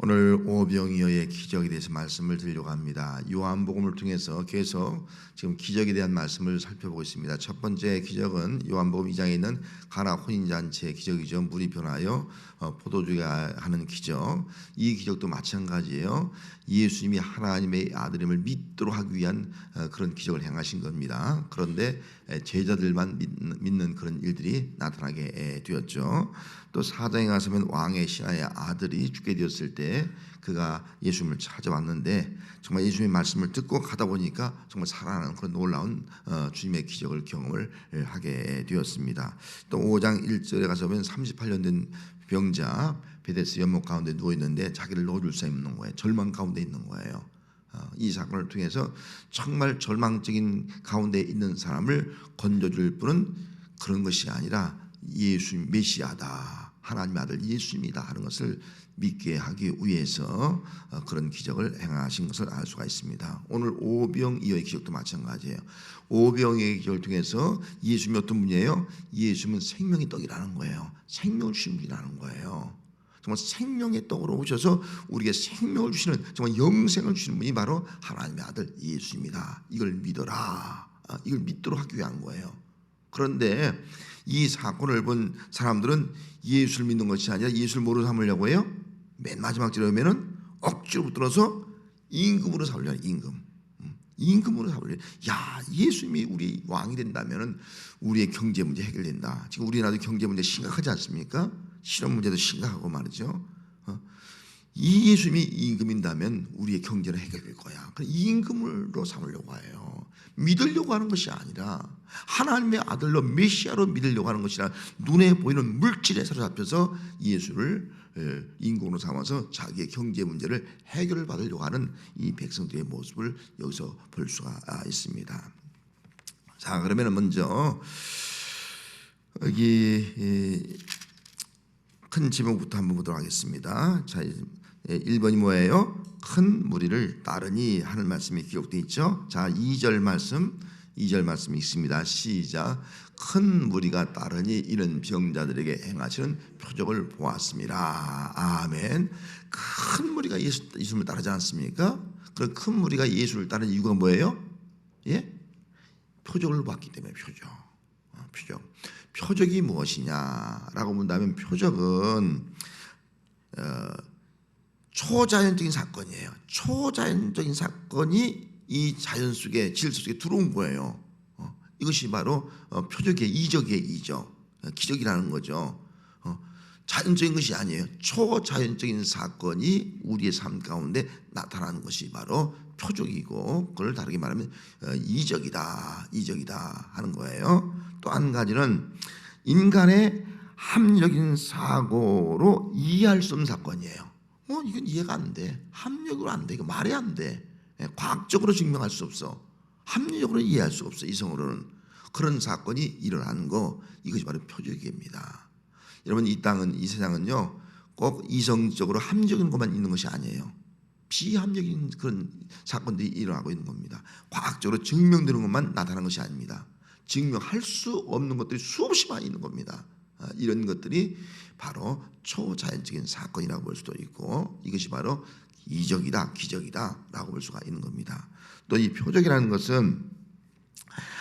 오늘 오병이어의 기적에 대해서 말씀을 드리려고 합니다. 요한복음을 통해서 계속 지금 기적에 대한 말씀을 살펴보고 있습니다. 첫 번째 기적은 요한복음 2장에 있는 가나 혼인잔치의 기적이죠. 물이 변하여 포도주가 하는 기적. 이 기적도 마찬가지예요. 예수님이 하나님의 아들임을 믿도록 하기 위한 그런 기적을 행하신 겁니다. 그런데 제자들만 믿는 그런 일들이 나타나게 되었죠. 또 4장에 가서면 왕의 신하의 아들이 죽게 되었을 때 그가 예수님을 찾아왔는데 정말 예수님의 말씀을 듣고 가다 보니까 정말 살아나는 그런 놀라운 주님의 기적을 경험을 하게 되었습니다. 또 5장 1절에 가서 보면 38년 된 병자 베데스 연못 가운데 누워 있는데 자기를 놓아줄 수 없는 거예요. 절망 가운데 있는 거예요. 이 사건을 통해서 정말 절망적인 가운데 있는 사람을 건져줄 분은 그런 것이 아니라 예수 메시아다, 하나님의 아들 예수님이다 하는 것을 믿게 하기 위해서 그런 기적을 행하신 것을 알 수가 있습니다. 오늘 오병이어의 기적도 마찬가지예요. 오병이어의 기적을 통해서 예수님이 어떤 분이에요? 예수님은 생명의 떡이라는 거예요. 생명을 주신 분이라는 거예요. 정말 생명의 떡으로 오셔서 우리에게 생명을 주시는, 정말 영생을 주시는 분이 바로 하나님의 아들 예수입니다. 이걸 믿어라, 이걸 믿도록 하기 위한 거예요. 그런데 이 사건을 본 사람들은 예수를 믿는 것이 아니라 예수를 뭐로 삼으려고 해요? 맨 마지막 절에 보면은 억지로 붙들어서 임금으로 삼으려고 해요. 임금으로 삼으려고 해요. 야, 예수님이 우리 왕이 된다면은 우리의 경제 문제 해결된다. 지금 우리나라도 경제 문제 심각하지 않습니까? 실업 문제도 심각하고 말이죠. 이 예수님이 임금인다면 우리의 경제는 해결될 거야. 임금으로 삼으려고 해요. 믿으려고 하는 것이 아니라 하나님의 아들로 메시아로 믿으려고 하는 것이라 눈에 보이는 물질에 사로잡혀서 예수를 임금으로 삼아서 자기의 경제 문제를 해결을 받으려고 하는 이 백성들의 모습을 여기서 볼 수가 있습니다. 자, 그러면 먼저 여기 큰 제목부터 한번 보도록 하겠습니다. 자, 1번이 뭐예요? 큰 무리를 따르니 하는 말씀이 기록되어 있죠. 자, 2절 말씀이 있습니다. 시작. 큰 무리가 따르니 이런 병자들에게 행하시는 표적을 보았습니다. 아멘. 큰 무리가 예수님을 따르지 않습니까? 그런 큰 무리가 예수를 따르는 이유가 뭐예요? 예? 표적을 보았기 때문에. 표적이 무엇이냐라고 본다면 표적은 초자연적인 사건이에요. 초자연적인 사건이 이 자연 속에, 질서 속에 들어온 거예요. 이것이 바로 표적의 이적의 이적, 기적이라는 거죠. 자연적인 것이 아니에요. 초자연적인 사건이 우리의 삶 가운데 나타나는 것이 바로 표적이고, 그걸 다르게 말하면 이적이다 하는 거예요. 또 한 가지는 인간의 합리적인 사고로 이해할 수 없는 사건이에요. 이건 이해가 안 돼. 합리적으로 안 돼. 이거 말이 안 돼. 과학적으로 증명할 수 없어. 합리적으로 이해할 수 없어. 이성으로는. 그런 사건이 일어나는 거, 이것이 바로 표적입니다. 여러분, 이 땅은, 이 세상은요, 꼭 이성적으로 합리적인 것만 있는 것이 아니에요. 비합리적인 그런 사건들이 일어나고 있는 겁니다. 과학적으로 증명되는 것만 나타나는 것이 아닙니다. 증명할 수 없는 것들이 수없이 많이 있는 겁니다. 이런 것들이 바로 초자연적인 사건이라고 볼 수도 있고, 이것이 바로 이적이다, 기적이다 라고 볼 수가 있는 겁니다. 또 이 표적이라는 것은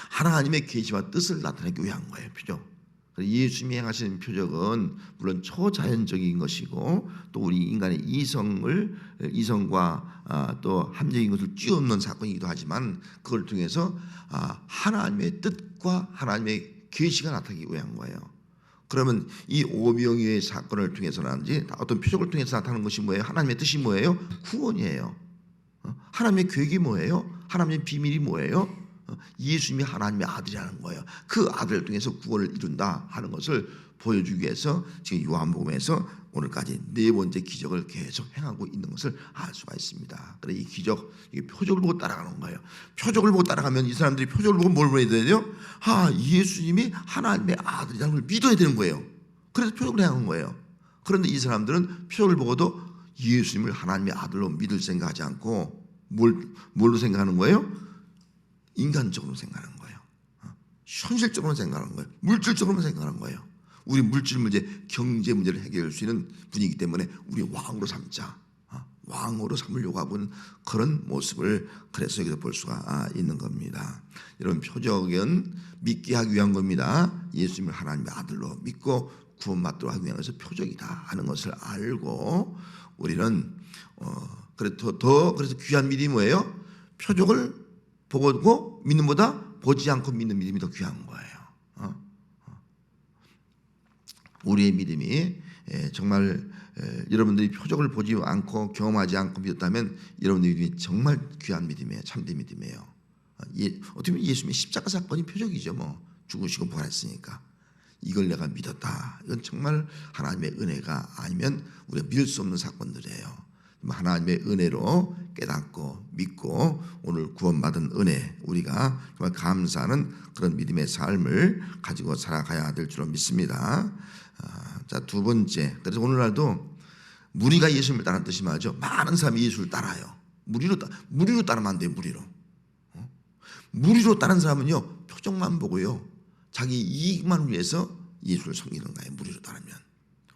하나님의 계시와 뜻을 나타내기 위한 거예요. 표적. 예수님이 행하시는 표적은 물론 초자연적인 것이고, 또 우리 인간의 이성과 또 합리적인 것을 뛰어넘는 사건이기도 하지만, 그걸 통해서 하나님의 뜻과 하나님의 계시가 나타나기 위한 거예요. 그러면 이 오병이어의 사건을 통해서라든지 어떤 표적을 통해서 나타나는 것이 뭐예요? 하나님의 뜻이 뭐예요? 구원이에요. 하나님의 계획이 뭐예요? 하나님의 비밀이 뭐예요? 예수님이 하나님의 아들이라는 거예요. 그 아들을 통해서 구원을 이룬다 하는 것을 보여주기 위해서 지금 요한복음에서 오늘까지 네 번째 기적을 계속 행하고 있는 것을 알 수가 있습니다. 그래서 이 기적, 이게 표적을 보고 따라가는 거예요. 표적을 보고 따라가면 이 사람들이 표적을 보고 뭘 믿어야 돼요? 예수님이 하나님의 아들이라는 걸 믿어야 되는 거예요. 그래서 표적을 행하는 거예요. 그런데 이 사람들은 표적을 보고도 예수님을 하나님의 아들로 믿을 생각하지 않고 뭘로 생각하는 거예요? 인간적으로 생각하는 거예요. 현실적으로 생각하는 거예요. 물질적으로 생각하는 거예요. 우리 물질 문제, 경제 문제를 해결할 수 있는 분이기 때문에 우리 왕으로 삼자. 왕으로 삼으려고 하는 그런 모습을 그래서 여기서 볼 수가 있는 겁니다. 이런 표적은 믿게 하기 위한 겁니다. 예수님을 하나님의 아들로 믿고 구원받도록 하기 위해서 표적이다 하는 것을 알고 우리는 그래서 귀한 믿음이 뭐예요? 표적을 보고 믿는 보다 보지 않고 믿는 믿음이 더 귀한 거예요. 우리의 믿음이 정말 여러분들이 표적을 보지 않고 경험하지 않고 믿었다면 여러분들의 믿음이 정말 귀한 믿음이에요. 참된 믿음이에요. 어떻게 보면 예수님의 십자가 사건이 표적이죠. 뭐 죽으시고 부활했으니까 이걸 내가 믿었다. 이건 정말 하나님의 은혜가 아니면 우리가 믿을 수 없는 사건들이에요. 하나님의 은혜로 깨닫고 믿고 오늘 구원받은 은혜 우리가 정말 감사하는 그런 믿음의 삶을 가지고 살아가야 될 줄로 믿습니다. 자, 두 번째, 그래서 오늘날도 무리가 예수님을 따르는 뜻이 맞죠. 많은 사람이 예수를 따라요. 무리로 따르면 안 돼요. 무리로 따르는 사람은요 표정만 보고요 자기 이익만 위해서 예수를 섬기는 거예요. 무리로 따르면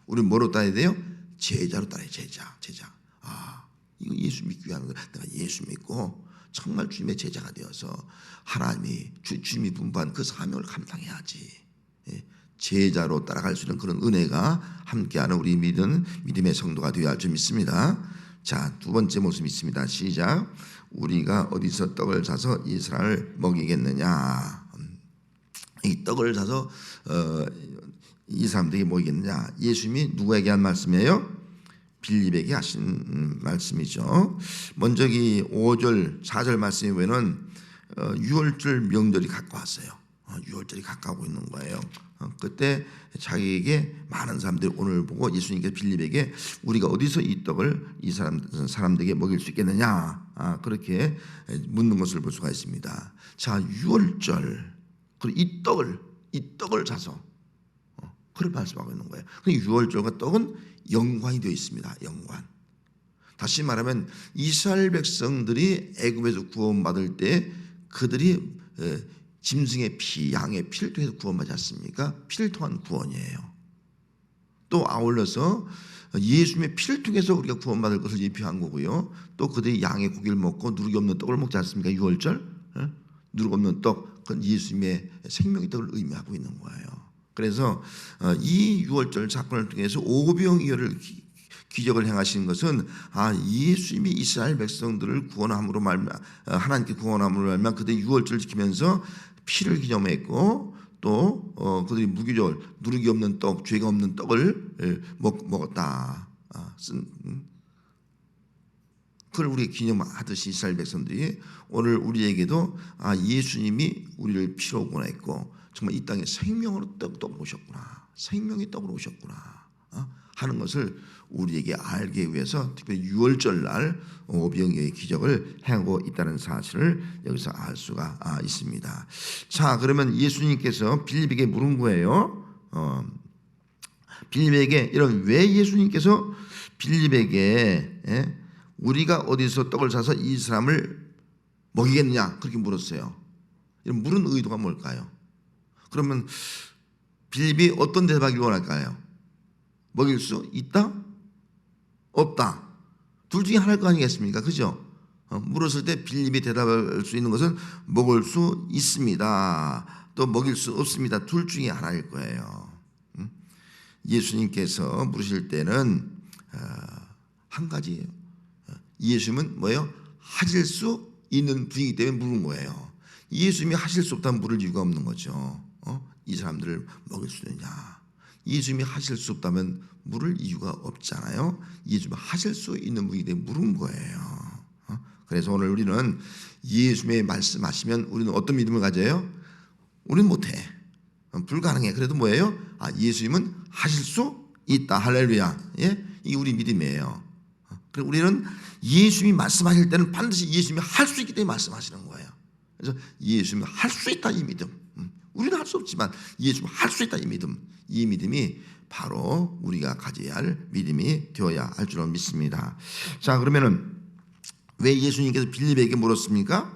우리는 뭐로 따라야 돼요? 제자로 따라요. 제자. 이거 예수 믿기 위한 거야. 내가 예수 믿고 정말 주님의 제자가 되어서 하나님이 주님이 분부한 그 사명을 감당해야지. 제자로 따라갈 수 있는 그런 은혜가 함께하는 우리 믿음의 성도가 되어야 할 줄 믿습니다. 자, 두 번째 모습이 있습니다. 시작. 우리가 어디서 떡을 사서 이 사람을 먹이겠느냐. 이 떡을 사서 이 사람들에게 먹이겠느냐. 예수님이 누구에게 한 말씀이에요? 빌립에게 하신 말씀이죠. 먼저 이 5절 4절 말씀에 보면 유월절 명절이 가까웠어요. 유월절이 가까우고 있는 거예요. 그때 자기에게 많은 사람들이 오늘 보고 예수님께서 빌립에게 우리가 어디서 이 떡을 이 사람들에게 먹일 수 있겠느냐 그렇게 묻는 것을 볼 수가 있습니다. 자, 유월절 그리고 이 떡을 사서 그걸 말씀하고 있는 거예요. 유월절과 떡은 연관이 되어 있습니다. 연관. 다시 말하면 이스라엘 백성들이 애굽에서 구원받을 때 그들이 짐승의 피, 양의 피를 통해서 구원받지 않습니까? 피를 통한 구원이에요. 또 아울러서 예수님의 피를 통해서 우리가 구원받을 것을 예표한 거고요. 또 그들이 양의 고기를 먹고 누룩이 없는 떡을 먹지 않습니까? 유월절 누룩 없는 떡, 그건 예수님의 생명의 떡을 의미하고 있는 거예요. 그래서 이 유월절 사건을 통해서 오병이어를 기적을 행하신 것은 예수님이 이스라엘 백성들을 구원함으로 하나님께 구원함으로 말미암아 그들이 유월절을 지키면서 피를 기념했고 또 그들이 무기절 누룩이 없는 떡, 죄가 없는 떡을 먹었다. 그걸 우리 기념하듯이 이스라엘 백성들이 오늘 우리에게도 예수님이 우리를 피로 구원했고 정말 이 땅에 생명으로 떡으로 오셨구나. 생명의 떡으로 오셨구나. 하는 것을 우리에게 알기 위해서 특별히 유월절 날 오병이어의 기적을 행하고 있다는 사실을 여기서 알 수가 있습니다. 자, 그러면 예수님께서 빌립에게 물은 거예요. 빌립에게 왜 예수님께서 빌립에게 우리가 어디서 떡을 사서 이 사람을 먹이겠느냐 그렇게 물었어요. 이런 물은 의도가 뭘까요? 그러면 빌립이 어떤 대답하기를 원할까요? 먹일 수 있다? 없다? 둘 중에 하나일 거 아니겠습니까? 그죠? 물었을 때 빌립이 대답할 수 있는 것은 먹을 수 있습니다. 또 먹일 수 없습니다. 둘 중에 하나일 거예요. 예수님께서 물으실 때는 한 가지예요. 예수님은 뭐예요? 하실 수 있는 분이기 때문에 물은 거예요. 예수님이 하실 수 없다면 물을 이유가 없는 거죠. 이 사람들을 먹일 수 있느냐? 예수님이 하실 수 없다면 물을 이유가 없잖아요. 예수님이 하실 수 있는 분이기 때문에 물은 거예요. 그래서 오늘 우리는 예수님의 말씀하시면 우리는 어떤 믿음을 가져요? 우리는 못해. 불가능해. 그래도 뭐예요? 예수님은 하실 수 있다. 할렐루야. 예? 이게 우리 믿음이에요. 그리고 우리는 예수님이 말씀하실 때는 반드시 예수님이 할 수 있기 때문에 말씀하시는 거예요. 그래서 예수님이 할 수 있다 이 믿음. 우리는 할 수 없지만 예수님이 할 수 있다 이 믿음. 이 믿음이 바로 우리가 가져야 할 믿음이 되어야 할 줄로 믿습니다. 자, 그러면은 왜 예수님께서 빌립에게 물었습니까?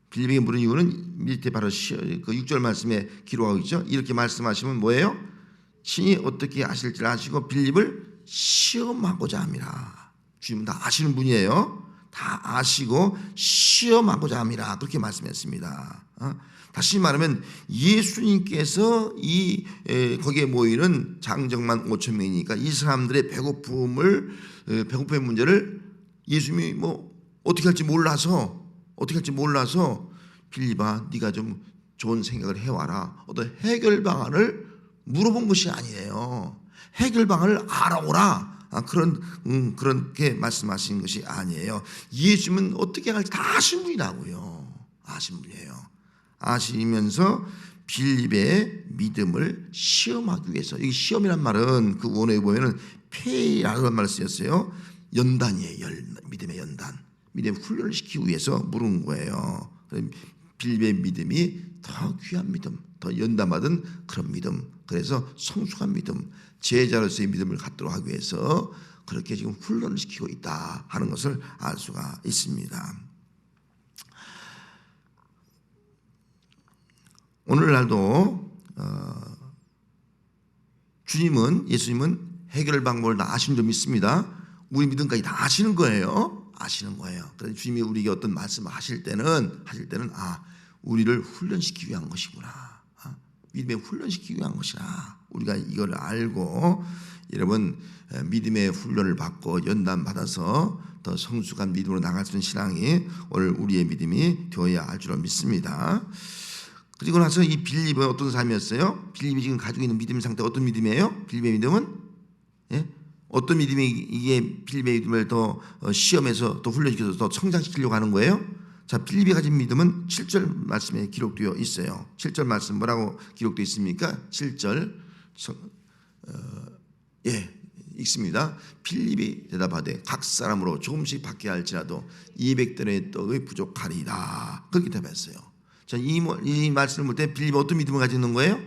빌립에게 물은 이유는 밑에 바로 그 6절 말씀에 기록하고 있죠. 이렇게 말씀하시면 뭐예요? 친히 어떻게 하실지를 아시고 빌립을 시험하고자 함이라. 주님은 다 아시는 분이에요. 다 아시고 시험하고자 함이라 그렇게 말씀했습니다. 다시 말하면 예수님께서 거기에 모이는 장정만 5천 명이니까 이 사람들의 배고픔의 문제를 예수님이 어떻게 할지 몰라서 빌립아 네가 좀 좋은 생각을 해와라. 어떤 해결 방안을 물어본 것이 아니에요. 해결 방안을 알아오라. 그렇게 말씀하신 것이 아니에요. 예수님은 어떻게 할지 다 아신 분이라고요. 아신 분이에요. 아시면서 빌립의 믿음을 시험하기 위해서, 이 시험이란 말은 그 원어에 보면은 페이라는 말을 쓰였어요. 연단이에요. 믿음의 연단. 믿음의 훈련을 시키기 위해서 물은 거예요. 빌립의 믿음이 더 귀한 믿음, 더 연단받은 그런 믿음, 그래서 성숙한 믿음, 제자로서의 믿음을 갖도록 하기 위해서 그렇게 지금 훈련을 시키고 있다 하는 것을 알 수가 있습니다. 오늘날도 예수님은 해결 방법을 다 아시는 점 있습니다. 우리 믿음까지 다 아시는 거예요. 그래서 주님이 우리에게 어떤 말씀을 하실 때는 우리를 훈련시키기 위한 것이구나. 믿음에 훈련시키기 위한 것이라. 우리가 이걸 알고 여러분 믿음의 훈련을 받고 연단 받아서 더 성숙한 믿음으로 나갈 수 있는 신앙이 오늘 우리의 믿음이 되어야 할 줄로 믿습니다. 그리고 나서 이 빌립은 어떤 사람이었어요? 빌립이 지금 가지고 있는 믿음 상태가 어떤 믿음이에요? 빌립의 믿음은 어떤 믿음이 이게 빌립의 믿음을 더 시험해서 더 훈련시켜서 더 성장시키려고 하는 거예요? 자, 빌립이 가진 믿음은 7절 말씀에 기록되어 있어요. 7절 말씀 뭐라고 기록되어 있습니까? 7절 읽습니다. 빌립이 대답하되 각 사람으로 조금씩 받게 할지라도 200대의 떡이 부족하리라. 그렇게 대답했어요. 자, 이 말씀을 볼 때 빌립이 어떤 믿음을 가지고 있는 거예요?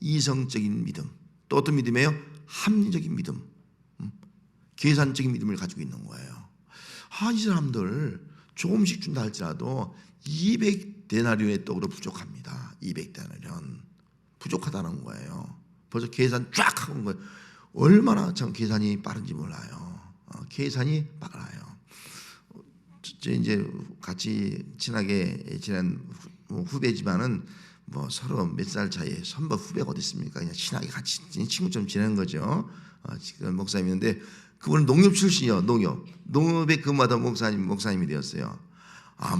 이성적인 믿음. 또 어떤 믿음이에요? 합리적인 믿음. 계산적인 믿음을 가지고 있는 거예요. 이 사람들 조금씩 준다 할지라도 200데나리온의 떡으로 부족합니다. 200데나리온 부족하다는 거예요. 벌써 계산 쫙 하는 거예요. 얼마나 참 계산이 빠른지 몰라요. 계산이 빨라요. 이제 같이 친하게 지낸 후배지만은 서로 몇 살 차이에 선배 후배가 어디 있습니까? 그냥 친하게 같이 친구처럼 지내는 거죠. 지금 목사님인데 그분은 농협 출신이요. 농협에 근무하던 목사님이 되었어요.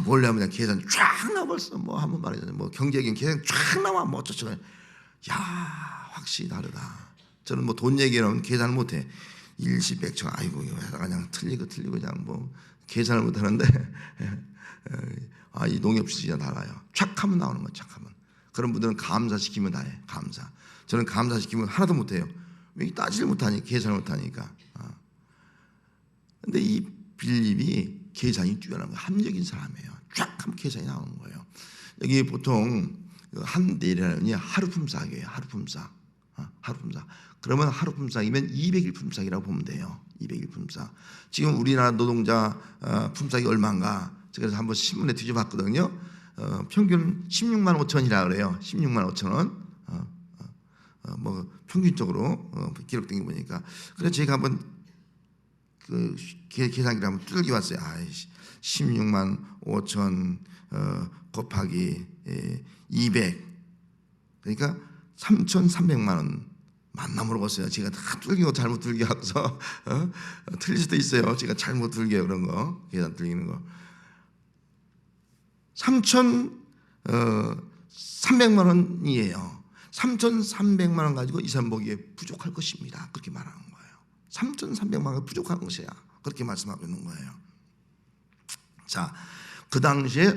몰래 하면 그냥 계산 쫙 나와 벌써 한번 말하잖아요. 경제적인 계산 쫙 나와 어쩌죠. 야, 확실히 다르다. 저는 돈 얘기는 계산을 못해. 일시 백청 아이고 그냥 틀리고 그냥 계산을 못하는데 이 농협 출신이 달라요. 쫙 하면 나오는 거 쫙 하면. 그런 분들은 감사시키면 다 해. 감사. 저는 감사시키면 하나도 못해요. 왜 따지를 못하니 계산을 못하니까. 근데 이 빌립이 계산이 뛰어난 거예요. 합리적인 사람이에요. 쫙 하면 계산이 나오는 거예요. 여기 보통 한 대리라니 하루 품삯이에요. 하루 품삯. 그러면 하루 품삯이면 200일 품삯이라고 보면 돼요. 200일 품삯. 지금 우리나라 노동자 품삯이 얼마인가? 그래서 한번 신문에 뒤져봤거든요. 평균 16만 5천이라 그래요. 16만 5천 원. 평균적으로 기록된 게 보니까. 그래서 제가 한번 그 계산기를 한번 뚫기 왔어요. 16만 5천 곱하기 200 그러니까 3,300만 원 맞나 물어봤어요. 제가 다 뚫기고 잘못 뚫기 하고서 틀릴 수도 있어요. 제가 잘못 뚫겨요. 그런 거 계산 뚫리는 거 3,300만 원이에요. 3,300만 원 가지고 이 사람 보기에 부족할 것입니다. 그렇게 말하는 거예요. 3,300만 원 부족한 것이야. 그렇게 말씀하고 있는 거예요. 자, 그 당시에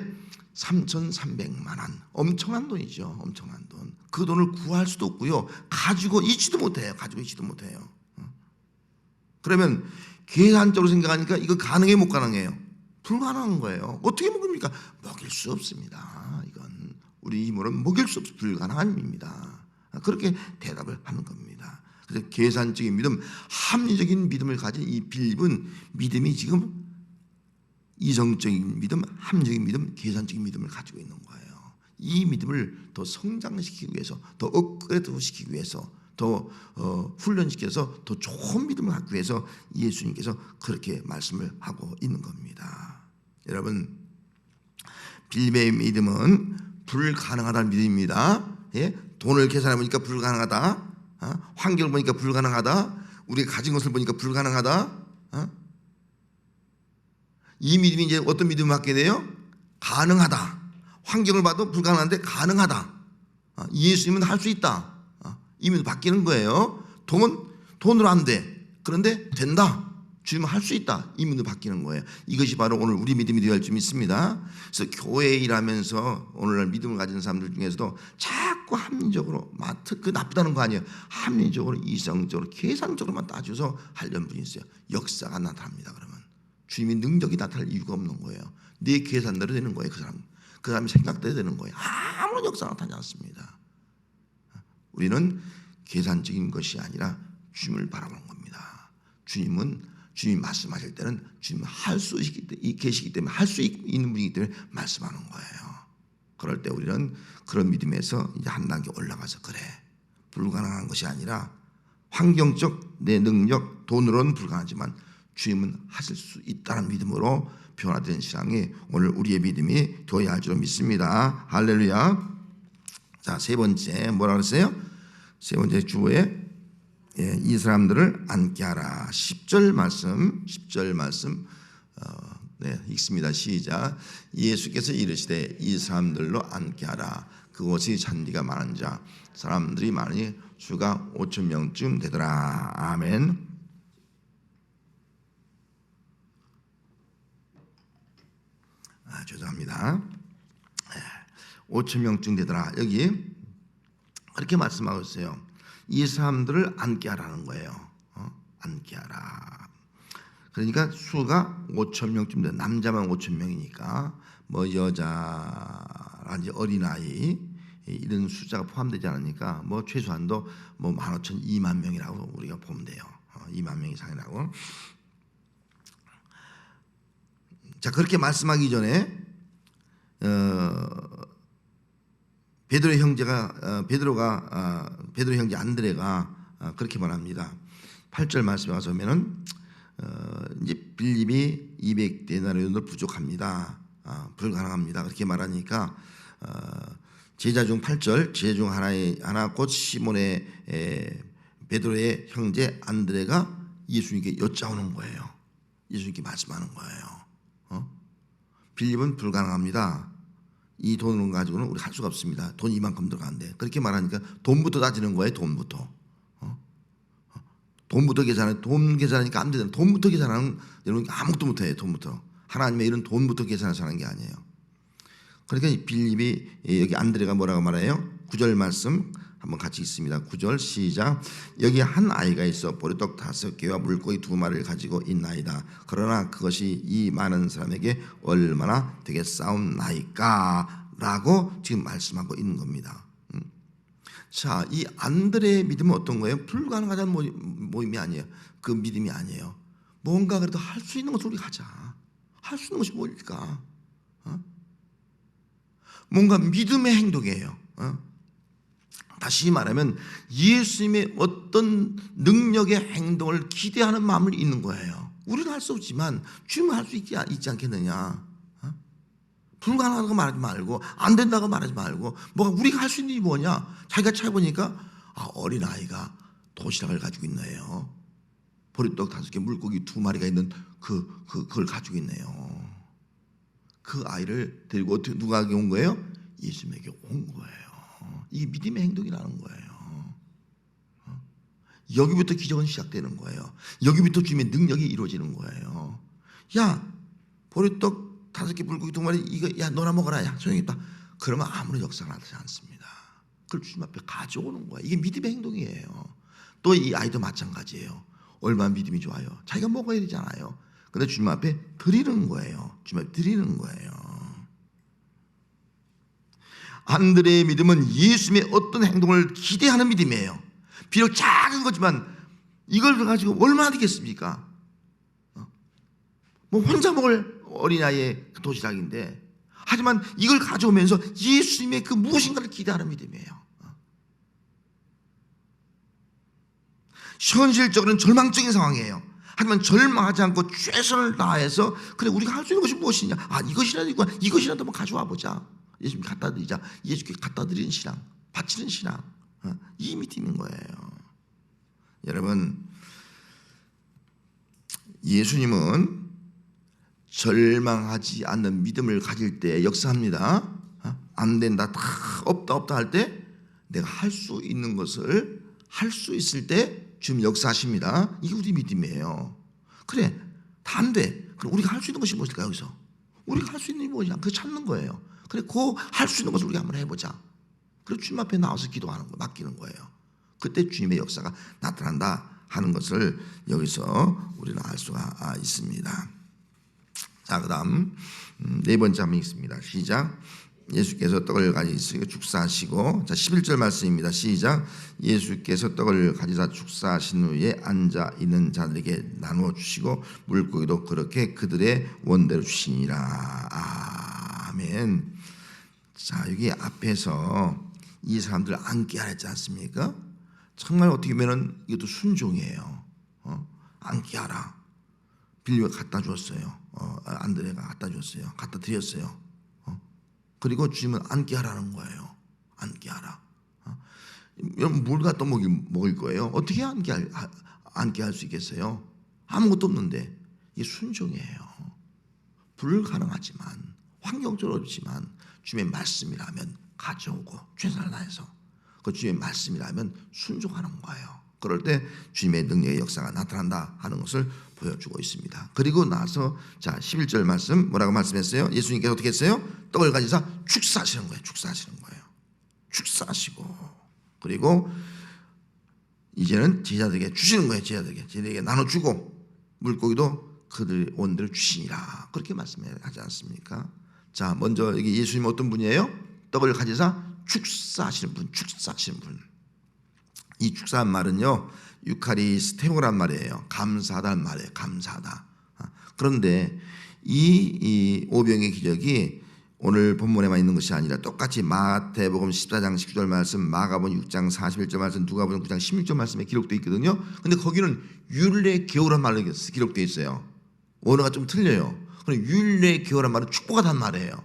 3,300만 원 엄청난 돈이죠. 엄청난 돈. 그 돈을 구할 수도 없고요. 가지고 있지도 못해요. 그러면 계산적으로 생각하니까 이거 가능해 못 가능해요? 불가능한 거예요. 어떻게 먹습니까? 먹일 수 없습니다. 이건 우리 힘으로는 먹일 수 없어. 불가능한 일입니다. 그렇게 대답을 하는 겁니다. 그래서 계산적인 믿음, 합리적인 믿음을 가진 이 빌립은 믿음이 지금 이성적인 믿음, 합리적인 믿음, 계산적인 믿음을 가지고 있는 거예요. 이 믿음을 더 성장시키기 위해서, 더 업그레이드 시키기 위해서, 더 훈련시켜서 더 좋은 믿음을 갖기 위해서 예수님께서 그렇게 말씀을 하고 있는 겁니다. 여러분, 빌립의 믿음은 불가능하다는 믿음입니다. 예? 돈을 계산해 보니까 불가능하다. 환경을 보니까 불가능하다. 우리가 가진 것을 보니까 불가능하다. 이 믿음이 이제 어떤 믿음을 갖게 돼요? 가능하다. 환경을 봐도 불가능한데 가능하다. 예수님은 할 수 있다. 이 믿음 바뀌는 거예요. 돈으로 안 돼. 그런데 된다. 주님은 할 수 있다. 이 믿음이 바뀌는 거예요. 이것이 바로 오늘 우리 믿음이 되어야 할 줄 믿습니다. 그래서 교회에 일하면서 오늘날 믿음을 가진 사람들 중에서도 자꾸 합리적으로, 그 나쁘다는 거 아니에요. 합리적으로, 이성적으로, 계산적으로만 따져서 하려는 분이 있어요. 역사가 나타납니다. 그러면 주님의 능력이 나타날 이유가 없는 거예요. 내 계산대로 되는 거예요. 그 사람의 생각대로 되는 거예요. 아무런 역사가 나타나지 않습니다. 우리는 계산적인 것이 아니라 주님을 바라보는 겁니다. 주님이 말씀하실 때는 주님은 할 수 계시기 때문에, 할 수 있는 분이기 때문에 말씀하는 거예요. 그럴 때 우리는 그런 믿음에서 이제 한 단계 올라가서, 그래, 불가능한 것이 아니라 환경적 내 능력, 돈으로는 불가능하지만 주님은 하실 수 있다는 믿음으로 변화된 신앙이 오늘 우리의 믿음이 되어야 할 줄 믿습니다. 할렐루야. 자, 세 번째 뭐라 그랬어요? 세 번째 주보에 이 사람들을 앉게 하라. 10절 말씀 읽습니다. 시작. 예수께서 이르시되 이 사람들로 앉게 하라. 그곳이 잔디가 많은 자 사람들이 많으니 수가 5,000명쯤 되더라. 아멘. 죄송합니다. 5,000명쯤 되더라. 여기 그렇게 말씀하고 있어요. 이 사람들을 앉게 하라는 거예요. 앉게 하라. 그러니까 수가 5,000명쯤 돼. 남자만 5,000명이니까 뭐 여자라든지 어린아이 이런 숫자가 포함되지 않으니까 뭐 최소한도 뭐 15,000, 2만 명이라고 우리가 보면 돼요. 2만 명 이상이라고. 자, 그렇게 말씀하기 전에 베드로 형제 안드레가 그렇게 말합니다. 8절 말씀에 와서 보면은 이제 빌립이 200데나리온도 부족합니다. 불가능합니다. 그렇게 말하니까 제자 중 8절 제자 중 하나 곧 시몬의 베드로의 형제 안드레가 예수님께 여짜오는 거예요. 예수님께 말씀하는 거예요. 빌립은 불가능합니다. 이 돈을 가지고는 우리 할 수가 없습니다. 돈 이만큼 들어가는데. 그렇게 말하니까 돈부터 따지는 거예요. 돈부터 계산해. 돈 계산하니까 안 되잖아요. 돈부터 계산하는 여러분 아무것도 못해요. 돈부터. 하나님의 일은 돈부터 계산해서 하는 게 아니에요. 그러니까 빌립이 여기 안드레가 뭐라고 말해요? 9절 말씀 한번 같이 읽습니다. 9절 시작. 여기 한 아이가 있어 보리떡 5개와 물고기 2마리를 가지고 있나이다. 그러나 그것이 이 많은 사람에게 얼마나 되겠사옵나이까? 라고 지금 말씀하고 있는 겁니다. 자, 이 안드레의 믿음은 어떤 거예요? 불가능하다는 모임이 아니에요. 그 믿음이 아니에요. 뭔가 그래도 할 수 있는 것을 우리가 하자. 할 수 있는 것이 뭘까? 뭔가 믿음의 행동이에요. 다시 말하면 예수님의 어떤 능력의 행동을 기대하는 마음을 있는 거예요. 우리는 할 수 없지만 주님은 할 수 있지 않겠느냐. 불가능하다고 말하지 말고 안 된다고 말하지 말고 뭐가 우리가 할 수 있는 일이 뭐냐. 자기가 찾아보니까 어린아이가 도시락을 가지고 있네요. 보리떡 5개 물고기 2마리가 있는 그걸 가지고 있네요. 그 아이를 데리고 누가 온 거예요? 예수님에게 온 거예요. 이게 믿음의 행동이라는 거예요. 여기부터 기적은 시작되는 거예요. 여기부터 주님의 능력이 이루어지는 거예요. 야, 보리떡 5개 물고기 2마리 이거 야 너나 먹어라. 야 소용있다. 그러면 아무런 역사가 나타나지 않습니다. 그걸 주님 앞에 가져오는 거예요. 이게 믿음의 행동이에요. 또 이 아이도 마찬가지예요. 얼마나 믿음이 좋아요. 자기가 먹어야 되잖아요. 근데 주님 앞에 드리는 거예요. 주님 앞에 드리는 거예요. 안드레의 믿음은 예수님의 어떤 행동을 기대하는 믿음이에요. 비록 작은 거지만 이걸 가지고 얼마나 되겠습니까? 뭐 혼자 먹을 어린아이의 도시락인데 하지만 이걸 가져오면서 예수님의 그 무엇인가를 기대하는 믿음이에요. 현실적으로는 절망적인 상황이에요. 하지만 절망하지 않고 최선을 다해서 그래 우리가 할 수 있는 것이 무엇이냐, 이것이라도 있고 이것이라도 한번 가져와 보자, 예수님 갖다 드리자, 예수께 갖다 드리는 신앙, 바치는 신앙, 이 믿음인 거예요. 여러분, 예수님은 절망하지 않는 믿음을 가질 때 역사합니다. 안 된다, 다 없다 할 때 내가 할 수 있는 것을 할 수 있을 때 주님 역사하십니다. 이게 우리 믿음이에요. 그래, 다 안 돼. 그럼 우리가 할 수 있는 것이 무엇일까요? 여기서 우리가 할 수 있는 게 무엇이냐, 그거 찾는 거예요. 그래, 그 할 수 있는 것을 우리가 한번 해보자. 그리고 주님 앞에 나와서 기도하는 거, 맡기는 거예요. 그때 주님의 역사가 나타난다 하는 것을 여기서 우리는 알 수가 있습니다. 자, 그 다음 네 번째 한번 읽습니다. 시작. 예수께서 떡을 가지시고 축사하시고, 자 11절 말씀입니다. 시작. 예수께서 떡을 가지사 축사하신 후에 앉아 있는 자들에게 나누어 주시고 물고기도 그렇게 그들의 원대로 주시니라. 아멘. 자, 여기 앞에서 이 사람들 앉게 하랬지 않습니까? 정말 어떻게 보면 이것도 순종이에요. 앉게 하라. 빌리가 갖다 주었어요. 안드레가 갖다 줬어요. 갖다 드렸어요. 그리고 주님은 앉게 하라는 거예요. 앉게 하라. 여러분, 뭘 갖다 먹일 거예요? 어떻게 앉게 할 수 있겠어요? 아무것도 없는데. 이게 순종이에요. 불가능하지만, 환경적으로 어렵지만 주님의 말씀이라면 가져오고 최선을 다해서 그 주님의 말씀이라면 순종하는 거예요. 그럴 때 주님의 능력의 역사가 나타난다 하는 것을 보여주고 있습니다. 그리고 나서 자 11절 말씀 뭐라고 말씀했어요? 예수님께서 어떻게 했어요? 떡을 가지사 축사하시는 거예요. 축사하시는 거예요. 축사하시고, 그리고 이제는 제자들에게 주시는 거예요. 제자들에게 나눠주고 물고기도 그들 원대로 주시니라, 그렇게 말씀하지 않습니까? 자, 먼저 여기 예수님 어떤 분이에요? 떡을 가지사 축사하시는 분, 축사하시는 분. 이 축사한 말은요, 유카리스테오란 말이에요. 감사하다는 말이에요. 감사하다. 그런데 이 오병의 기적이 오늘 본문에만 있는 것이 아니라 똑같이 마태복음 14장 19절 말씀, 마가복음 6장 41절 말씀, 누가복음 9장 16절 말씀에 기록되어 있거든요. 근데 거기는 율례 기호란 말로 기록되어 있어요. 원어가 좀 틀려요. 그럼 율례 기호란 말은 축복하다는 말이에요.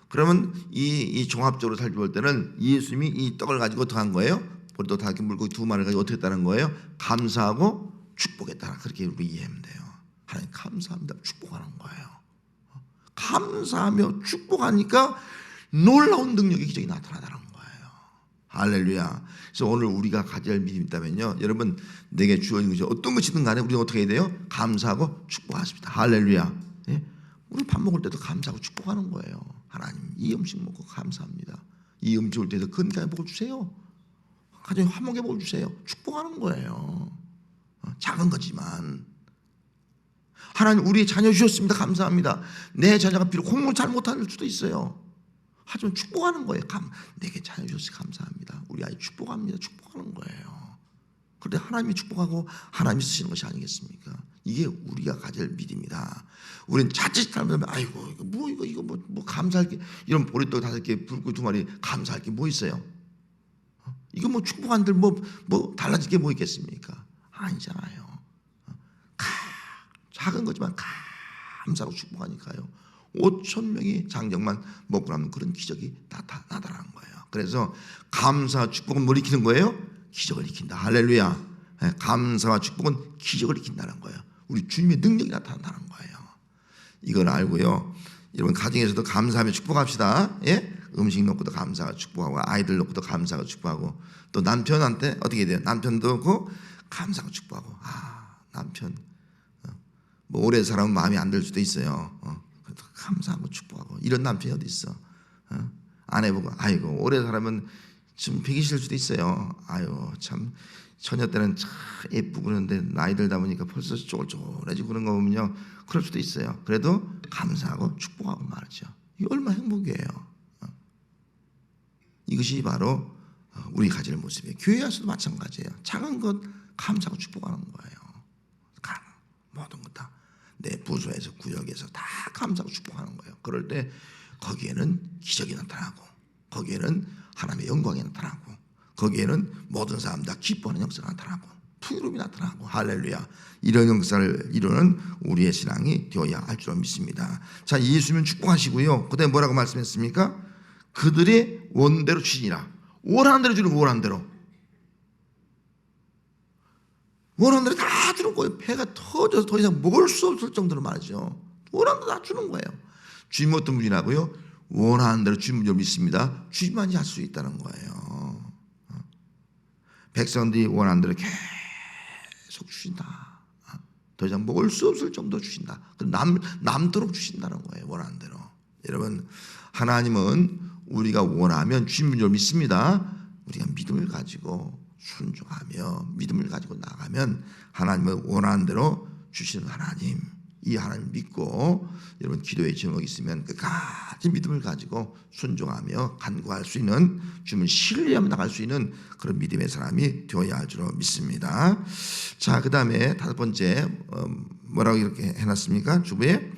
그러면 이 종합적으로 살펴볼 때는 예수님이 이 떡을 가지고 어떻게 한 거예요? 우리도 다 이렇게 물고기 두 마리를 가지고 어떻게 했다는 거예요? 감사하고 축복했다. 그렇게 우리 이해하면 돼요. 하나님 감사합니다. 축복하는 거예요. 감사하며 축복하니까 놀라운 능력의 기적이 나타나다는 거예요. 할렐루야. 그래서 오늘 우리가 가져야 할 믿음이 있다면요, 여러분, 내게 주어진 것이 어떤 것이든 간에 우리가 어떻게 해야 돼요? 감사하고 축복하십니다. 할렐루야. 예? 우리 밥 먹을 때도 감사하고 축복하는 거예요. 하나님, 이 음식 먹고 감사합니다. 이 음식을 때도 건강하게 먹어 주세요. 가정에 화목에 먹어 주세요. 축복하는 거예요. 작은 거지만 하나님, 우리의 자녀 주셨습니다. 감사합니다. 내 자녀가 비록 공부를 잘 못할 수도 있어요. 하지만 축복하는 거예요. 내게 자녀 주셔서 감사합니다. 우리 아이 축복합니다. 축복하는 거예요. 그런데 하나님이 축복하고 하나님이 쓰시는 것이 아니겠습니까? 이게 우리가 가질 믿음이다. 우리는 자칫 잘못하면 아이고 이거 뭐 감사할 게, 이런 보리떡 5개, 불고기 2마리 감사할 게 뭐 있어요? 이거 뭐 축복한들 뭐 달라질 게 뭐 있겠습니까? 아니잖아요. 작은 거지만 감사하고 축복하니까요, 5,000명이 장정만 먹고 나면 그런 기적이 나타나는 거예요. 그래서 감사 축복은 뭘 일으키는 거예요? 기적을 일으킨다. 할렐루야. 감사와 축복은 기적을 일으킨다는 거예요. 우리 주님의 능력이 나타난다는 거예요. 이걸 알고요, 여러분 가정에서도 감사하며 축복합시다. 예? 음식 놓고도 감사하고 축복하고, 아이들 놓고도 감사하고 축복하고, 또 남편한테 어떻게 돼요? 남편도 그 감사하고 축복하고. 남편 뭐 오래 살아면 마음이 안 들 수도 있어요. 그래도 감사하고 축복하고. 이런 남편이 어디 있어? 아내보고 아이고 오래 살아면 좀 배기 싫을 수도 있어요. 아유 참 처녀 때는 참 예쁘고 그러는데 나이 들다 보니까 벌써 쫄쫄해지고 그런 거 보면요, 그럴 수도 있어요. 그래도 감사하고 축복하고 말이죠. 이게 얼마나 행복이에요. 이것이 바로 우리 가질 모습이에요. 교회에서도 마찬가지예요. 작은 것 감사하고 축복하는 거예요. 모든 것 다 내 부서에서 구역에서 다 감사하고 축복하는 거예요. 그럴 때 거기에는 기적이 나타나고, 거기에는 하나님의 영광이 나타나고, 거기에는 모든 사람 다 기뻐하는 역사가 나타나고, 풍요로움이 나타나고 할렐루야. 이런 역사를 이루는 우리의 신앙이 되어야 할 줄로 믿습니다. 자, 예수님은 축복하시고요. 그다음에 뭐라고 말씀했습니까? 그들의 원대로 주시니라. 원하는 대로 주는 거, 원하는 대로. 원하는 대로 다 주는 거예요. 배가 터져서 더 이상 먹을 수 없을 정도로 말이죠. 원하는 대로 다 주는 거예요. 주님 어떤 분이라고요? 원하는 대로 주님을 믿습니다. 주님만이 할 수 있다는 거예요. 백성들이 원하는 대로 계속 주신다. 더 이상 먹을 수 없을 정도 주신다. 남도록 주신다는 거예요. 원하는 대로. 여러분, 하나님은 우리가 원하면 주님을 믿습니다. 우리가 믿음을 가지고 순종하며 믿음을 가지고 나가면 하나님은 원하는 대로 주시는 하나님, 이 하나님 믿고 여러분 기도의 제목이 있으면 끝까지 믿음을 가지고 순종하며 간구할 수 있는, 주님을 신뢰하며 나갈 수 있는 그런 믿음의 사람이 되어야 할 줄로 믿습니다. 자, 그 다음에 다섯 번째 뭐라고 이렇게 해놨습니까? 주부에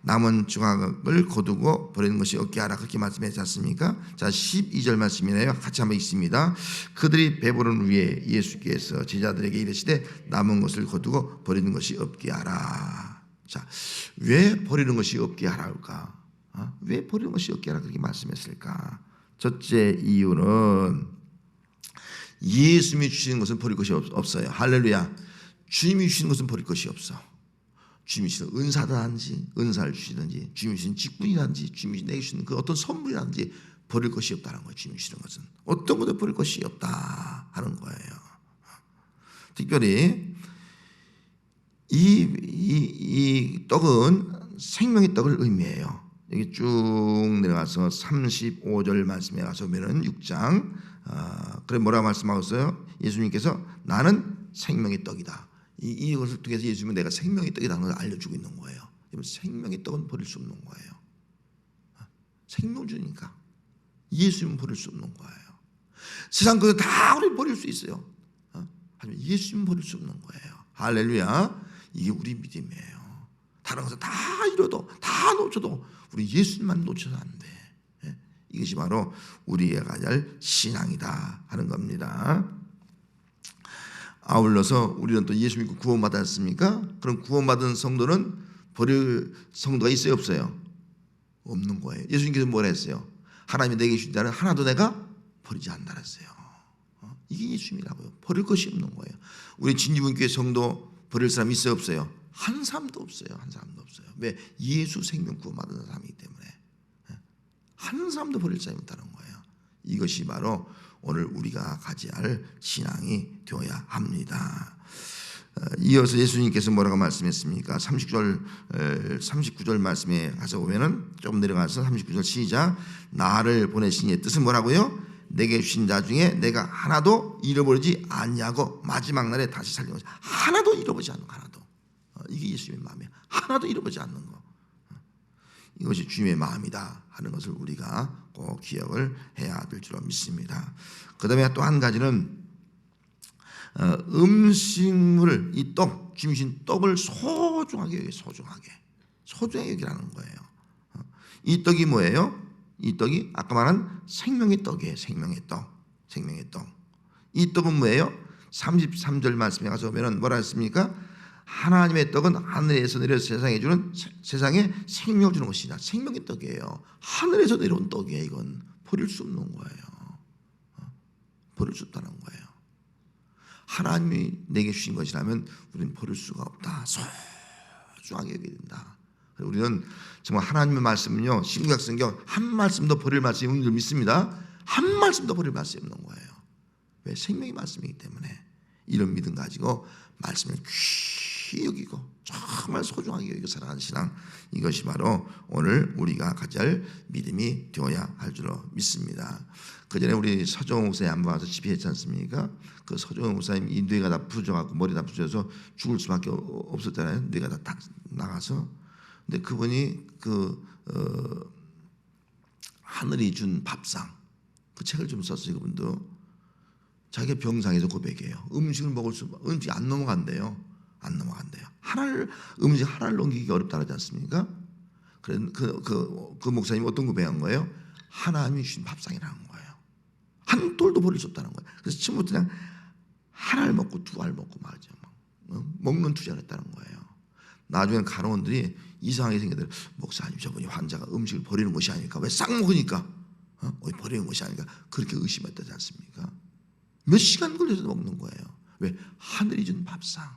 남은 조각을 거두고 버리는 것이 없게 하라, 그렇게 말씀하지 않습니까? 자, 12절 말씀이네요. 같이 한번 읽습니다. 그들이 배부른 후에 예수께서 제자들에게 이르시되 남은 것을 거두고 버리는 것이 없게 하라. 자, 왜 버리는 것이 없게 하라까? 왜 버리는 것이 없게 하라 그렇게 말씀했을까? 첫째 이유는 예수님이 주시는 것은 버릴 것이 없어요. 할렐루야. 주님이 주시는 것은 버릴 것이 없어. 주님이 주시는 은사든지 은사를 주시든지 주님이 주시는 직분이든지 주님이 내게 주시는 그 어떤 선물이든지 버릴 것이 없다는 거예요. 주님이 주시는 것은 어떤 것도 버릴 것이 없다 하는 거예요. 특별히 이 떡은 생명의 떡을 의미해요. 여기 쭉 내려가서 35절 말씀에 가서 보면은 6장 그래 뭐라고 말씀하셨어요? 예수님께서 나는 생명의 떡이다. 이것을 통해서 예수님은 내가 생명의 떡이라는 걸 알려주고 있는 거예요. 생명의 떡은 버릴 수 없는 거예요. 생명 주니까 예수님은 버릴 수 없는 거예요. 세상 것을 다 우리 버릴 수 있어요. 하지만 예수님은 버릴 수 없는 거예요. 할렐루야. 이게 우리 믿음이에요. 다른 것을 다 잃어도 다 놓쳐도 우리 예수님만 놓쳐서 안 돼. 이것이 바로 우리가 가져야 할 신앙이다 하는 겁니다. 아울러서 우리는 또 예수 믿고 구원받았습니까? 그럼 구원받은 성도는 버릴 성도가 있어요, 없어요? 없는 거예요. 예수님께서 뭐라 했어요? 하나님이 내게 주신 자는 하나도 내가 버리지 않는다 했어요. 이게 예수님이라고요. 버릴 것이 없는 거예요. 우리 진주분교회 성도 버릴 사람 있어요, 없어요? 한 사람도 없어요. 한 사람도 없어요. 왜? 예수 생명 구원받은 사람이기 때문에 한 사람도 버릴 사람이 없다는 거예요. 이것이 바로 오늘 우리가 가져야 할 신앙이 되어야 합니다. 이어서 예수님께서 뭐라고 말씀했습니까? 39절 말씀에 가서 보면은 좀 내려가서 39절 시작. 나를 보내신 이의 뜻은 뭐라고요? 내게 주신 자 중에 내가 하나도 잃어버리지 않냐고 마지막 날에 다시 살린 것이 하나도 잃어버리지 않는 거, 하나도. 이게 예수님의 마음이에요. 하나도 잃어버리지 않는 거. 이것이 주님의 마음이다 하는 것을 우리가 꼭 기억을 해야 될 줄로 믿습니다. 그 다음에 또 한 가지는 음식물을, 이 떡, 주님 주신 떡을 소중하게 여기, 소중하게 여기라는 거예요. 이 떡이 뭐예요? 이 떡이 아까 말한 생명의 떡이에요. 생명의 떡. 이 떡은 뭐예요? 33절 말씀에 가서 보면 뭐라 했습니까? 하나님의 떡은 하늘에서 내려서 세상에 생명을 주는 것이다. 생명의 떡이에요. 하늘에서 내려온 떡이에요. 이건 버릴 수 없는 거예요. 버릴 수 없다는 거예요. 하나님이 내게 주신 것이라면 우리는 버릴 수가 없다. 소중하게 여겨야 된다. 우리는 정말 하나님의 말씀은요, 신구약 성경 한 말씀도 버릴 말씀이 없는 줄 믿습니다. 한 말씀도 버릴 말씀이 없는 거예요. 왜? 생명의 말씀이기 때문에. 이런 믿음 가지고 말씀을 귀히 여기고 정말 소중하게 여기고 살아가는 신앙, 이것이 바로 오늘 우리가 가져야 할 믿음이 되어야 할 줄로 믿습니다. 그 전에 우리 서정호 목사님 한번 와서 집회했지 않습니까? 그 서정호 목사님 이 뇌가 다 부러져갖고 머리 다 부러져서 죽을 수밖에 없었잖아요. 뇌가 다 나가서. 근데 그분이 하늘이 준 밥상, 그 책을 좀 썼어요. 그분도 자기가 병상에서 고백해요. 음식이 안 넘어간대요. 음식 하나를 넘기기 어렵다 하지 않습니까? 그래 그 목사님이 어떤 고백한 거예요? 하나님이 주신 밥상이라는 거예요. 한 돌도 버릴 수 없다는 거예요. 그래서 처음부터 그냥 한 알 먹고 두 알 먹고 말이죠. 먹는 투자를 했다는 거예요. 나중에는 간호원들이 이상하게 생기더라고요. 목사님, 저분이 환자가 음식을 버리는 것이 아닐까? 왜 싹 먹으니까 버리는 것이 아닐까? 그렇게 의심했다지 않습니까? 몇 시간 걸려서 먹는 거예요. 왜? 하늘이 준 밥상.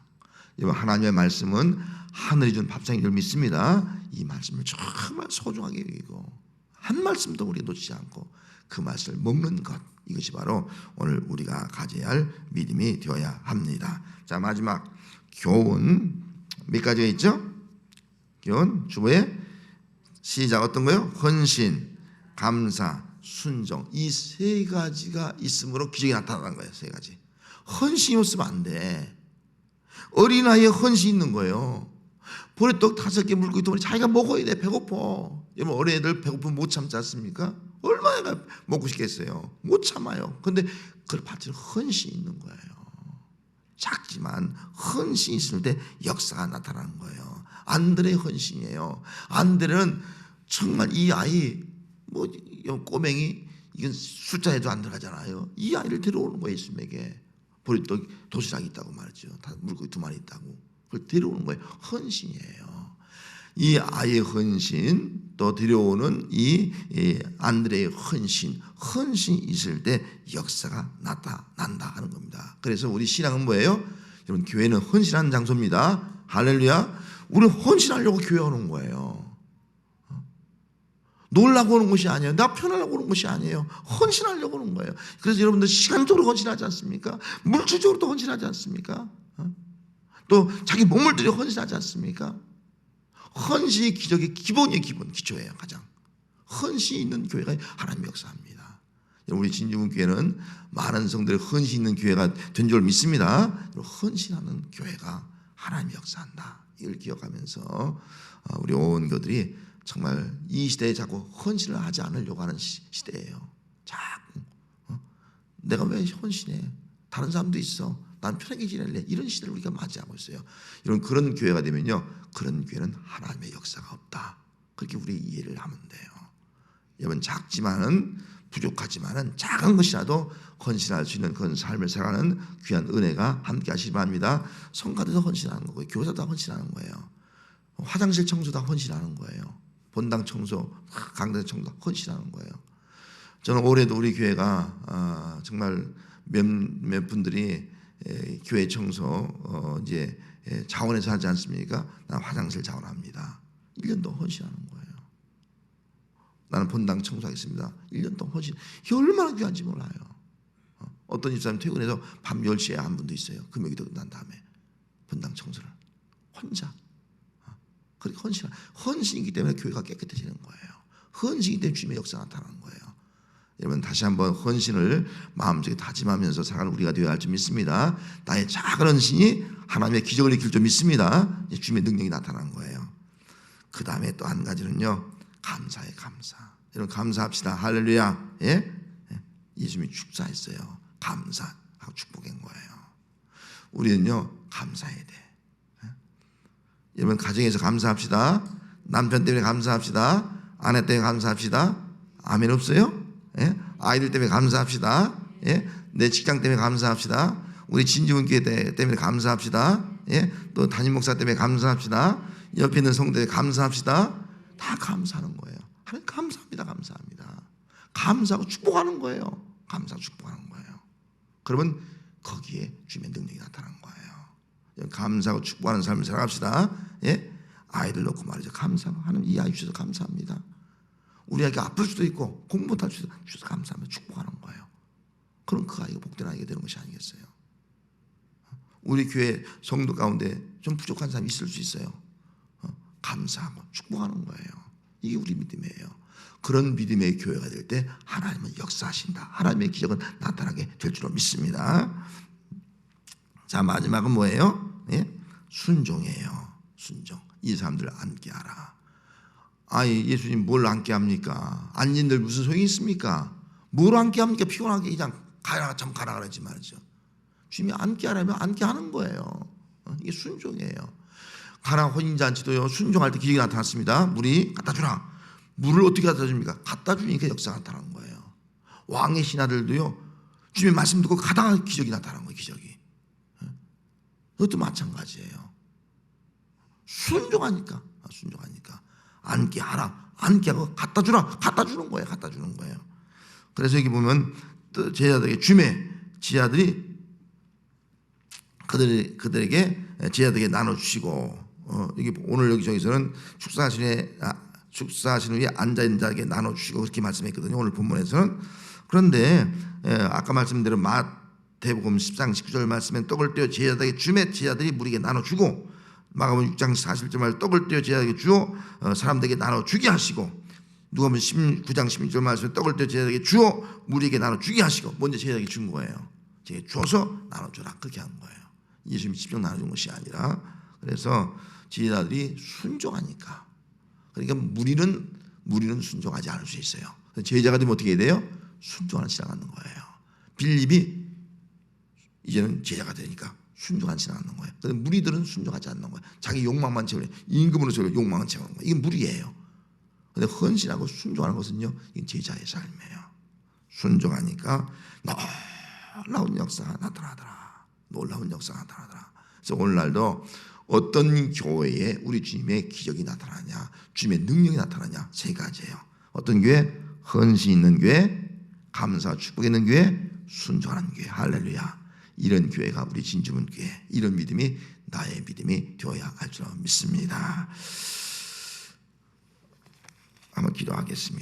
여러분, 하나님의 말씀은 하늘이 준 밥상인 줄 믿습니다. 이 말씀을 정말 소중하게 여기고 한 말씀도 우리가 놓치지 않고 그 말씀을 먹는 것, 이것이 바로 오늘 우리가 가져야 할 믿음이 되어야 합니다. 자, 마지막 교훈 몇 가지가 있죠? 교훈 주보에 시작 어떤 거요? 헌신, 감사, 순종, 이 세 가지가 있으므로 기적이 나타나는 거예요. 세 가지. 헌신이 없으면 안 돼. 어린아이에 헌신이 있는 거예요. 보리떡 5개 물고기 2마리 자기가 먹어야 돼. 배고파. 여러분, 어린애들 배고프면 못 참지 않습니까? 얼마나 먹고 싶겠어요. 못 참아요. 근데 그걸 바치는 헌신이 있는 거예요. 작지만 헌신이 있을 때 역사가 나타나는 거예요. 안드레의 헌신이에요. 안드레는 정말 이 아이 꼬맹이, 이건 숫자에도 안 들어가잖아요. 이 아이를 데려오는 거예요. 예수님에게. 보리떡 도시락이 있다고 말이죠. 다 물고기 2마리 있다고. 그걸 데려오는 거예요. 헌신이에요. 이 아이의 헌신, 또 데려오는 이 안드레의 헌신이 있을 때 역사가 나타난다 하는 겁니다. 그래서 우리 신앙은 뭐예요? 여러분, 교회는 헌신하는 장소입니다. 할렐루야. 우리는 헌신하려고 교회 오는 거예요. 놀라고 오는 것이 아니에요. 나 편하려고 오는 것이 아니에요. 헌신하려고 오는 거예요. 그래서 여러분들 시간적으로 헌신하지 않습니까? 물질적으로도 헌신하지 않습니까? 또 자기 몸을 들여 헌신하지 않습니까? 헌신이 기적의 기본이에요. 기초예요. 가장 헌신이 있는 교회가 하나님의 역사입니다. 우리 진주문교회는 많은 성들의 헌신 있는 교회가 된 줄 믿습니다. 헌신하는 교회가 하나님의 역사한다. 이걸 기억하면서 우리 오원교들이 정말 이 시대에 자꾸 헌신을 하지 않으려고 하는 시대예요. 자꾸 내가 왜 헌신해? 다른 사람도 있어. 난 편하게 지낼래. 이런 시대를 우리가 맞이하고 있어요. 이런 그런 교회가 되면요, 그런 교회는 하나님의 역사가 없다. 그렇게 우리 이해를 하면 돼요. 여러분, 작지만은 부족하지만은 작은 것이라도 헌신할 수 있는 그런 삶을 살아가는 귀한 은혜가 함께 하시기 바랍니다. 성가대도 헌신하는 거고요, 교사도 헌신하는 거예요. 화장실 청소도 헌신하는 거예요. 본당 청소, 강단 청소 헌신하는 거예요. 저는 올해도 우리 교회가 정말 몇 분들이 교회 청소 이제 자원해서 하지 않습니까? 나는 화장실 자원합니다. 1년 동안 헌신하는 거예요. 나는 본당 청소하겠습니다. 1년 동안 헌신. 이게 얼마나 귀한지 몰라요. 어떤 집사님 퇴근해서 밤 10시에 한 분도 있어요. 금요일이 끝난 다음에 본당 청소를 혼자. 그렇게 헌신이기 때문에 교회가 깨끗해지는 거예요. 헌신이기 때문에 주님의 역사가 나타나는 거예요. 여러분, 다시 한번 헌신을 마음속에 다짐하면서 살아가는 우리가 되어야 할 줄 믿습니다. 나의 작은 헌신이 하나님의 기적을 일으킬 줄 믿습니다. 주님의 능력이 나타나는 거예요. 그 다음에 또 한 가지는요, 감사의 감사. 여러분, 감사합시다. 할렐루야. 예? 예수님이 축사했어요. 감사하고 축복한 거예요. 우리는요, 감사해야 돼. 여러분, 가정에서 감사합시다. 남편 때문에 감사합시다. 아내 때문에 감사합시다. 아멘 없어요? 예? 아이들 때문에 감사합시다. 예? 내 직장 때문에 감사합시다. 우리 진주문교회 때문에 감사합시다. 예? 또 담임 목사 때문에 감사합시다. 옆에 있는 성도에 감사합시다. 다 감사하는 거예요. 하나님 감사합니다. 감사합니다. 감사하고 축복하는 거예요. 감사하고 축복하는 거예요. 그러면 거기에 주님의 능력이 나타나는 거예요. 감사하고 축복하는 삶을 살아갑시다. 예? 아이들 놓고 말이죠. 감사하고 하나님 이 아이 주셔서 감사합니다. 우리 아이가 아플 수도 있고 공부 못할 수도 있고 주셔서 감사합니다. 축복하는 거예요. 그럼 그 아이가 복된 아이가 되는 것이 아니겠어요? 우리 교회 성도 가운데 좀 부족한 사람이 있을 수 있어요. 감사하고 축복하는 거예요. 이게 우리 믿음이에요. 그런 믿음의 교회가 될 때 하나님은 역사하신다. 하나님의 기적은 나타나게 될 줄로 믿습니다. 자, 마지막은 뭐예요? 예? 순종이에요. 순종. 이 사람들을 앉게 하라. 아이, 예수님 뭘 앉게 합니까? 앉은들 무슨 소용이 있습니까? 뭘 앉게 합니까? 피곤하게 그냥 가라, 참 가라 그러지 말죠. 주님이 앉게 하라면 앉게 하는 거예요. 이게 순종이에요. 가나 혼인잔치도요, 순종할 때 기적이 나타났습니다. 물이 갖다 주라. 물을 어떻게 갖다 줍니까? 갖다 주니까 역사가 나타난 거예요. 왕의 신하들도요, 주님의 말씀 듣고 가다가 기적이 나타난 거예요. 기적이. 그것도 마찬가지예요. 순종하니까 앉게 하라, 앉게 하고 갖다 주라, 갖다 주는 거예요. 그래서 여기 보면 또 제자들에게 주매, 제자들이 그들에게 제자들에게 나눠 주시고, 여기 오늘 여기 저기서는 축사하신 후에 앉아 있는 자에게 나눠 주시고 그렇게 말씀했거든요. 오늘 본문에서는. 그런데 아까 말씀대로 마태복음 10장 19절 말씀엔 떡을 떼어 제자들에게 주매, 제자들이 무리에게 나눠 주고, 마가복음 6장 40절 말 떡을 떼어 제자들에게 주어 사람들에게 나눠 주게 하시고, 누가복음 9장 16절 말씀에 떡을 떼어 제자들에게 주어 무리에게 나눠 주게 하시고, 먼저 제자들에게 준 거예요. 제게 주어서 나눠줘라, 그렇게 한 거예요. 예수님이 직접 나눠준 것이 아니라. 그래서 제자들이 순종하니까. 그러니까 무리는 순종하지 않을 수 있어요. 제자가 되면 어떻게 해야 돼요? 순종하는 시작하는 거예요. 빌립이 이제는 제자가 되니까 순종하지 않는 거예요. 그런데 무리들은 순종하지 않는 거예요. 자기 욕망만 채우려, 임금으로 채우려 욕망을 채우는 거예요. 이게 무리예요. 그런데 헌신하고 순종하는 것은요, 이게 제자의 삶이에요. 순종하니까 놀라운 역사가 나타나더라. 그래서 오늘날도 어떤 교회에 우리 주님의 기적이 나타나냐, 주님의 능력이 나타나냐, 세 가지예요. 어떤 교회? 헌신 있는 교회, 감사 축복 있는 교회, 순종하는 교회. 할렐루야. 이런 교회가 우리 진주문 교회, 이런 믿음이 나의 믿음이 되어야 할 줄 믿습니다. 한번 기도하겠습니다.